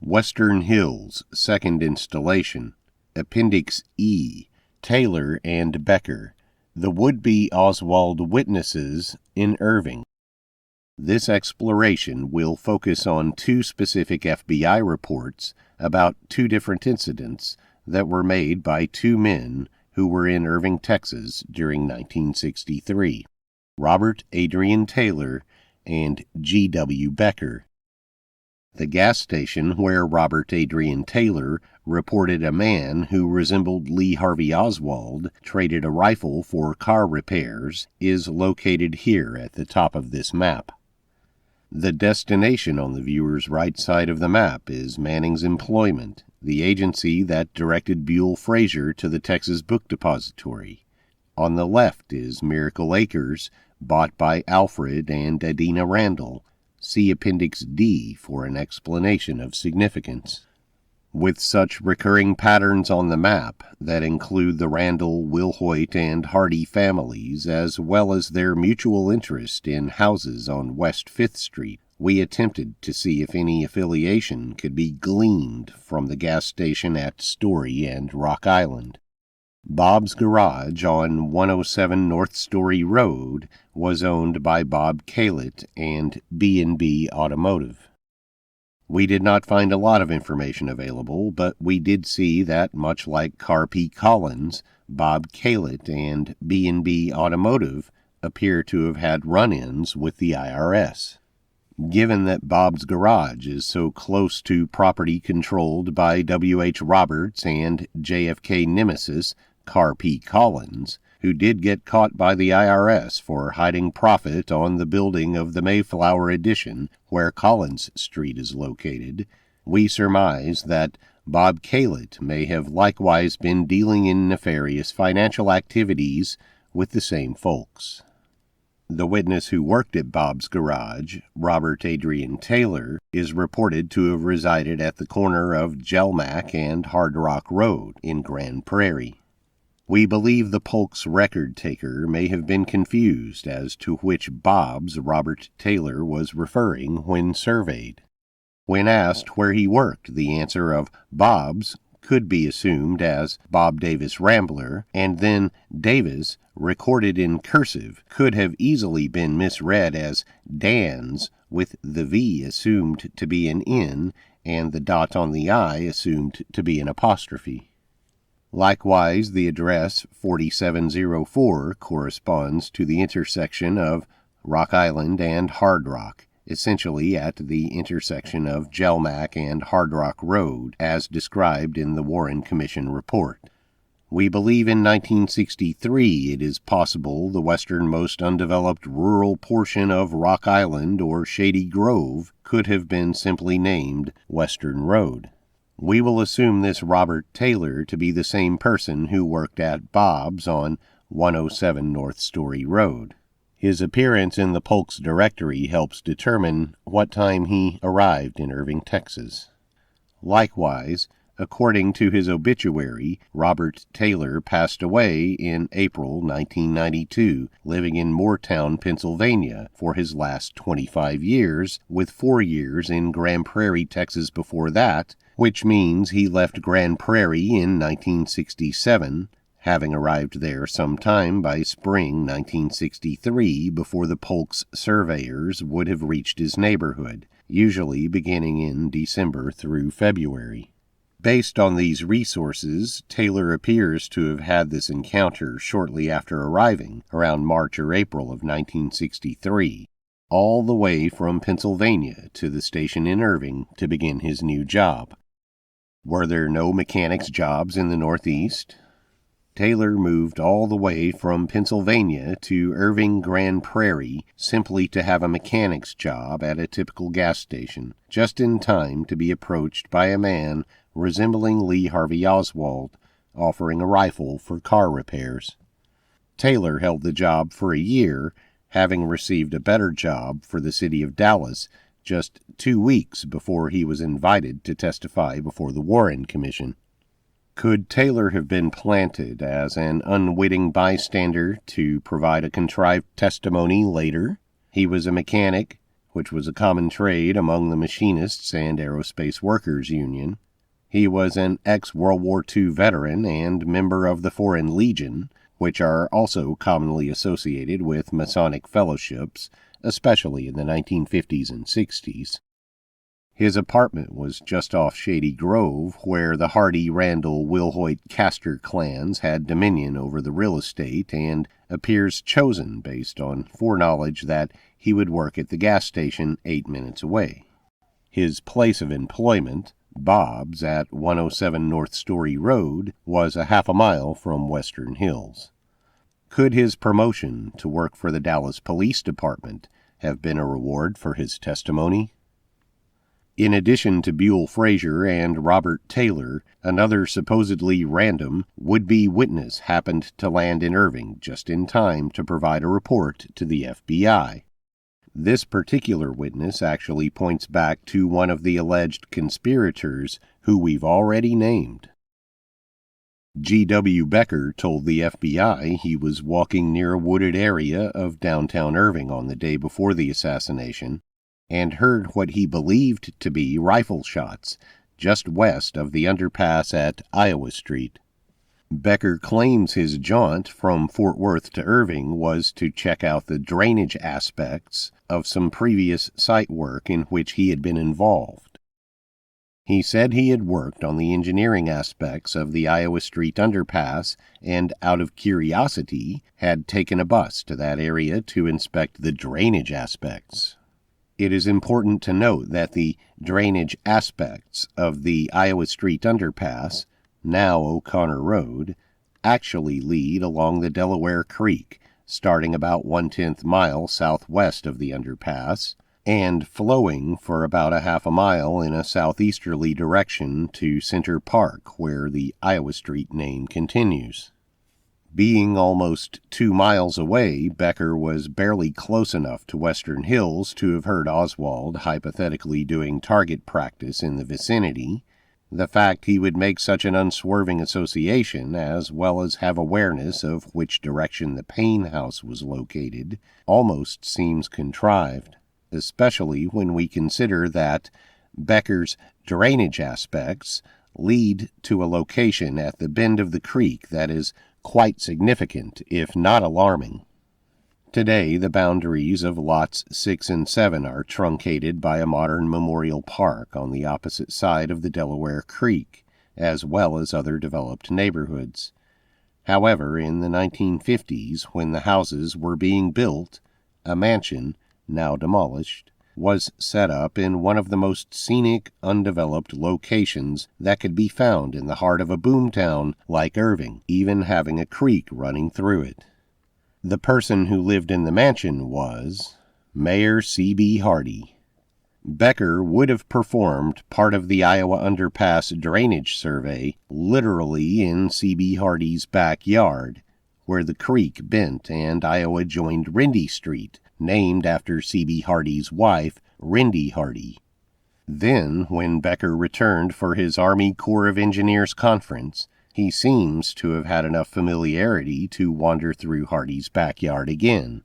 Western Hills, Second Installation, Appendix E, Taylor and Becker, the would-be Oswald witnesses in Irving. This exploration will focus on two specific FBI reports about two different incidents that were made by two men who were in Irving, Texas during 1963, Robert Adrian Taylor and G.W. Becker. The gas station where Robert Adrian Taylor reported a man who resembled Lee Harvey Oswald traded a rifle for car repairs is located here at the top of this map. The destination on the viewer's right side of the map is Manning's Employment, the agency that directed Buell Frazier to the Texas Book Depository. On the left is Miracle Acres, bought by Alfred and Adina Randall. See Appendix D for an explanation of significance. With such recurring patterns on the map that include the Randall, Wilhoit, and Hardy families, as well as their mutual interest in houses on West 5th Street, we attempted to see if any affiliation could be gleaned from the gas station at Story and Rock Island. Bob's Garage on 107 North Story Road was owned by Bob Kalett and B&B Automotive. We did not find a lot of information available, but we did see that, much like Car P. Collins, Bob Kalett and B&B Automotive appear to have had run-ins with the IRS. Given that Bob's Garage is so close to property controlled by W.H. Roberts and JFK nemesis Car P. Collins, who did get caught by the IRS for hiding profit on the building of the Mayflower Edition, where Collins Street is located, we surmise that Bob Kalett may have likewise been dealing in nefarious financial activities with the same folks. The witness who worked at Bob's Garage, Robert Adrian Taylor, is reported to have resided at the corner of Jelmac and Hard Rock Road in Grand Prairie. We believe the Polk's record taker may have been confused as to which Bob's Robert Taylor was referring when surveyed. When asked where he worked, the answer of Bob's could be assumed as Bob Davis Rambler, and then Davis, recorded in cursive, could have easily been misread as Dan's, with the V assumed to be an N and the dot on the I assumed to be an apostrophe. Likewise, the address 4704 corresponds to the intersection of Rock Island and Hard Rock, essentially at the intersection of Jelmac and Hard Rock Road, as described in the Warren Commission report. We believe in 1963 it is possible the westernmost undeveloped rural portion of Rock Island or Shady Grove could have been simply named Western Road. We will assume this Robert Taylor to be the same person who worked at Bob's on 107 North Story Road. His appearance in the Polk's directory helps determine what time he arrived in Irving, Texas. Likewise, according to his obituary, Robert Taylor passed away in April 1992, living in Moortown, Pennsylvania, for his last 25 years, with 4 years in Grand Prairie, Texas before that, which means he left Grand Prairie in 1967, having arrived there sometime by spring 1963 before the Polk's surveyors would have reached his neighborhood, usually beginning in December through February. Based on these resources, Taylor appears to have had this encounter shortly after arriving, around March or April of 1963, all the way from Pennsylvania to the station in Irving to begin his new job. Were there no mechanics jobs in the Northeast? Taylor moved all the way from Pennsylvania to Irving, Grand Prairie simply to have a mechanics job at a typical gas station, just in time to be approached by a man resembling Lee Harvey Oswald, offering a rifle for car repairs. Taylor held the job for a year, having received a better job for the city of Dallas just 2 weeks before he was invited to testify before the Warren Commission. Could Taylor have been planted as an unwitting bystander to provide a contrived testimony later? He was a mechanic, which was a common trade among the machinists and aerospace workers union. He was an ex-World War II veteran and member of the Foreign Legion, which are also commonly associated with Masonic fellowships, especially in the 1950s and 60s. His apartment was just off Shady Grove, where the Hardy, Randall, Wilhoit, Castor clans had dominion over the real estate, and appears chosen based on foreknowledge that he would work at the gas station 8 minutes away. His place of employment, Bob's at 107 North Story Road, was a half a mile from Western Hills. Could his promotion to work for the Dallas Police Department have been a reward for his testimony? In addition to Buell Frazier and Robert Taylor, another supposedly random would-be witness happened to land in Irving just in time to provide a report to the FBI. This particular witness actually points back to one of the alleged conspirators who we've already named. G.W. Becker told the FBI he was walking near a wooded area of downtown Irving on the day before the assassination and heard what he believed to be rifle shots just west of the underpass at Iowa Street. Becker claims his jaunt from Fort Worth to Irving was to check out the drainage aspects of some previous site work in which he had been involved. He said he had worked on the engineering aspects of the Iowa Street underpass and, out of curiosity, had taken a bus to that area to inspect the drainage aspects. It is important to note that the drainage aspects of the Iowa Street underpass, now O'Connor Road, actually lead along the Delaware Creek, starting about 1/10 mile southwest of the underpass, and flowing for about a half a mile in a southeasterly direction to Center Park, where the Iowa Street name continues. Being almost 2 miles away, Becker was barely close enough to Western Hills to have heard Oswald hypothetically doing target practice in the vicinity. The fact he would make such an unswerving association, as well as have awareness of which direction the Payne house was located, almost seems contrived, especially when we consider that Becker's drainage aspects lead to a location at the bend of the creek that is quite significant, if not alarming. Today, the boundaries of lots 6 and 7 are truncated by a modern memorial park on the opposite side of the Delaware Creek, as well as other developed neighborhoods. However, in the 1950s, when the houses were being built, a mansion, now demolished, was set up in one of the most scenic, undeveloped locations that could be found in the heart of a boomtown like Irving, even having a creek running through it. The person who lived in the mansion was Mayor C.B. Hardy. Becker would have performed part of the Iowa Underpass drainage survey literally in C.B. Hardy's backyard, where the creek bent and Iowa joined Rindy Street, named after C.B. Hardy's wife, Rindy Hardy. Then, when Becker returned for his Army Corps of Engineers conference, he seems to have had enough familiarity to wander through Hardy's backyard again.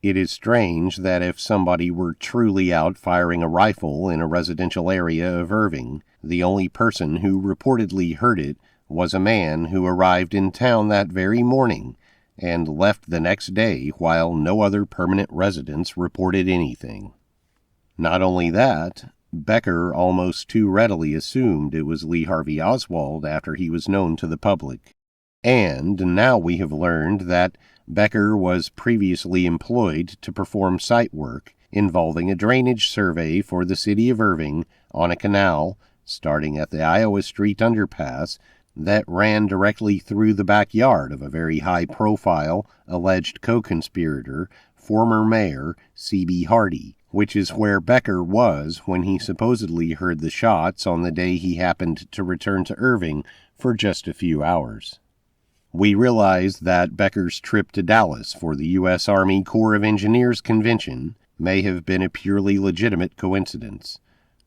It is strange that if somebody were truly out firing a rifle in a residential area of Irving, the only person who reportedly heard it was a man who arrived in town that very morning and left the next day while no other permanent residents reported anything. Not only that, Becker almost too readily assumed it was Lee Harvey Oswald after he was known to the public. And now we have learned that Becker was previously employed to perform site work involving a drainage survey for the city of Irving on a canal starting at the Iowa Street underpass that ran directly through the backyard of a very high-profile, alleged co-conspirator, former mayor C.B. Hardy, which is where Becker was when he supposedly heard the shots on the day he happened to return to Irving for just a few hours. We realize that Becker's trip to Dallas for the U.S. Army Corps of Engineers convention may have been a purely legitimate coincidence,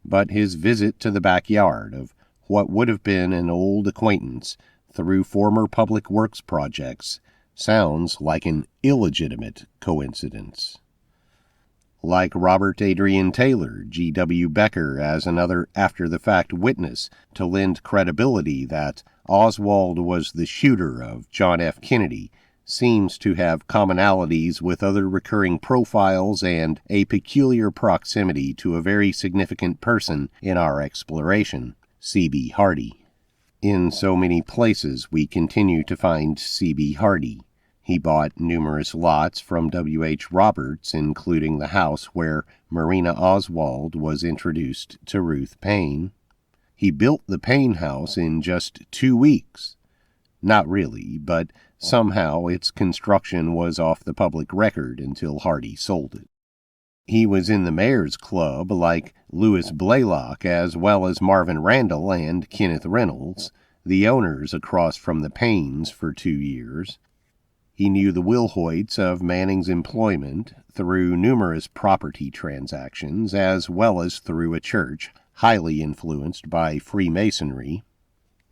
but his visit to the backyard of what would have been an old acquaintance through former public works projects sounds like an illegitimate coincidence. like Robert Adrian Taylor, G.W. Becker as another after-the-fact witness to lend credibility that Oswald was the shooter of John F. Kennedy, seems to have commonalities with other recurring profiles and a peculiar proximity to a very significant person in our exploration, C.B. Hardy. In so many places we continue to find C.B. Hardy. He bought numerous lots from W.H. Roberts, including the house where Marina Oswald was introduced to Ruth Paine. He built the Paine house in just 2 weeks. Not really, but somehow its construction was off the public record until Hardy sold it. He was in the Mayor's Club like Louis Blaylock, as well as Marvin Randall and Kenneth Reynolds, the owners across from the Paines for 2 years. He knew the Wilhoits of Manning's employment through numerous property transactions, as well as through a church highly influenced by Freemasonry.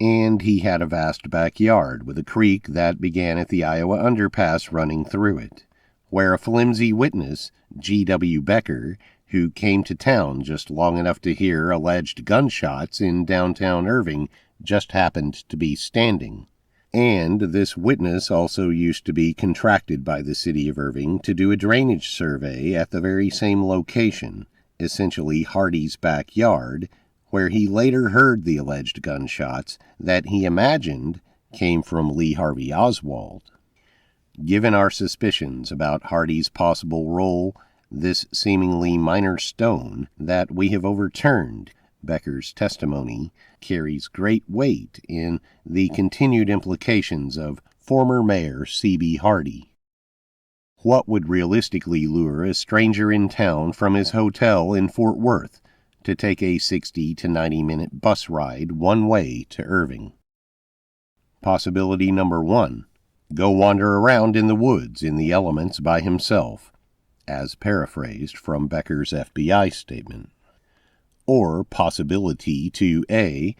And he had a vast backyard with a creek that began at the Iowa underpass running through it, where a flimsy witness, G.W. Becker, who came to town just long enough to hear alleged gunshots in downtown Irving, just happened to be standing. And this witness also used to be contracted by the city of Irving to do a drainage survey at the very same location, essentially Hardy's backyard, where he later heard the alleged gunshots that he imagined came from Lee Harvey Oswald. Given our suspicions about Hardy's possible role, this seemingly minor stone that we have overturned, Becker's testimony, carries great weight in the continued implications of former Mayor C.B. Hardy. What would realistically lure a stranger in town from his hotel in Fort Worth to take a 60 to 90-minute bus ride one way to Irving? Possibility number 1. Go wander around in the woods in the elements by himself, as paraphrased from Becker's FBI statement. Or possibility 2A.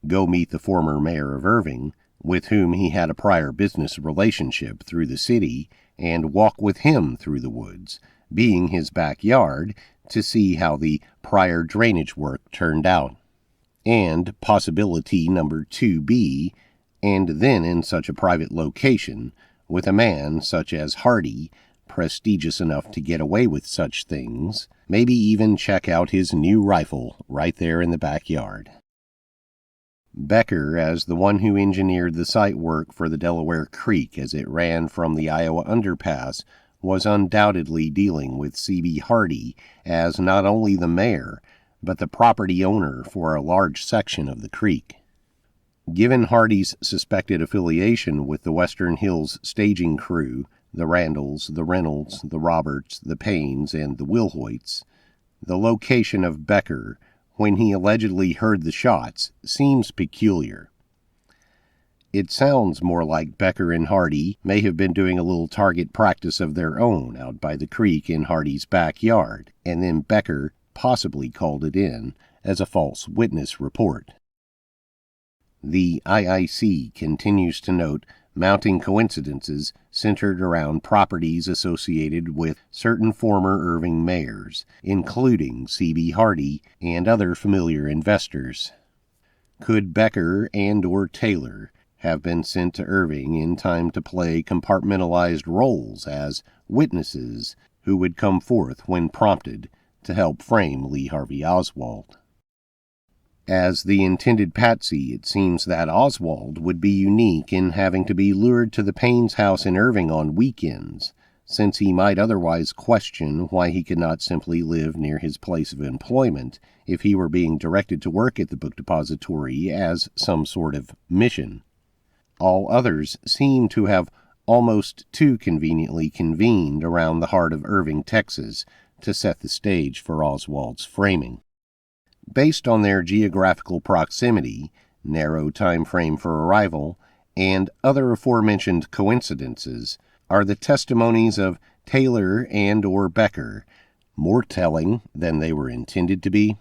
Go meet the former mayor of Irving, with whom he had a prior business relationship through the city, and walk with him through the woods, being his backyard, to see how the prior drainage work turned out. And possibility number 2B, and then in such a private location, with a man such as Hardy, prestigious enough to get away with such things, maybe even check out his new rifle right there in the backyard. Becker, as the one who engineered the site work for the Delaware Creek as it ran from the Iowa underpass, was undoubtedly dealing with C.B. Hardy as not only the mayor, but the property owner for a large section of the creek. Given Hardy's suspected affiliation with the Western Hills staging crew, the Randalls, the Reynolds, the Roberts, the Paines, and the Wilhoits, the location of Becker, when he allegedly heard the shots, seems peculiar. It sounds more like Becker and Hardy may have been doing a little target practice of their own out by the creek in Hardy's backyard, and then Becker possibly called it in as a false witness report. The IIC continues to note mounting coincidences centered around properties associated with certain former Irving mayors, including C.B. Hardy and other familiar investors. Could Becker and/or Taylor have been sent to Irving in time to play compartmentalized roles as witnesses who would come forth when prompted to help frame Lee Harvey Oswald? As the intended patsy, it seems that Oswald would be unique in having to be lured to the Paines house in Irving on weekends, since he might otherwise question why he could not simply live near his place of employment if he were being directed to work at the book depository as some sort of mission. All others seem to have almost too conveniently convened around the heart of Irving, Texas, to set the stage for Oswald's framing. Based on their geographical proximity, narrow time frame for arrival, and other aforementioned coincidences, are the testimonies of Taylor and/or Becker more telling than they were intended to be?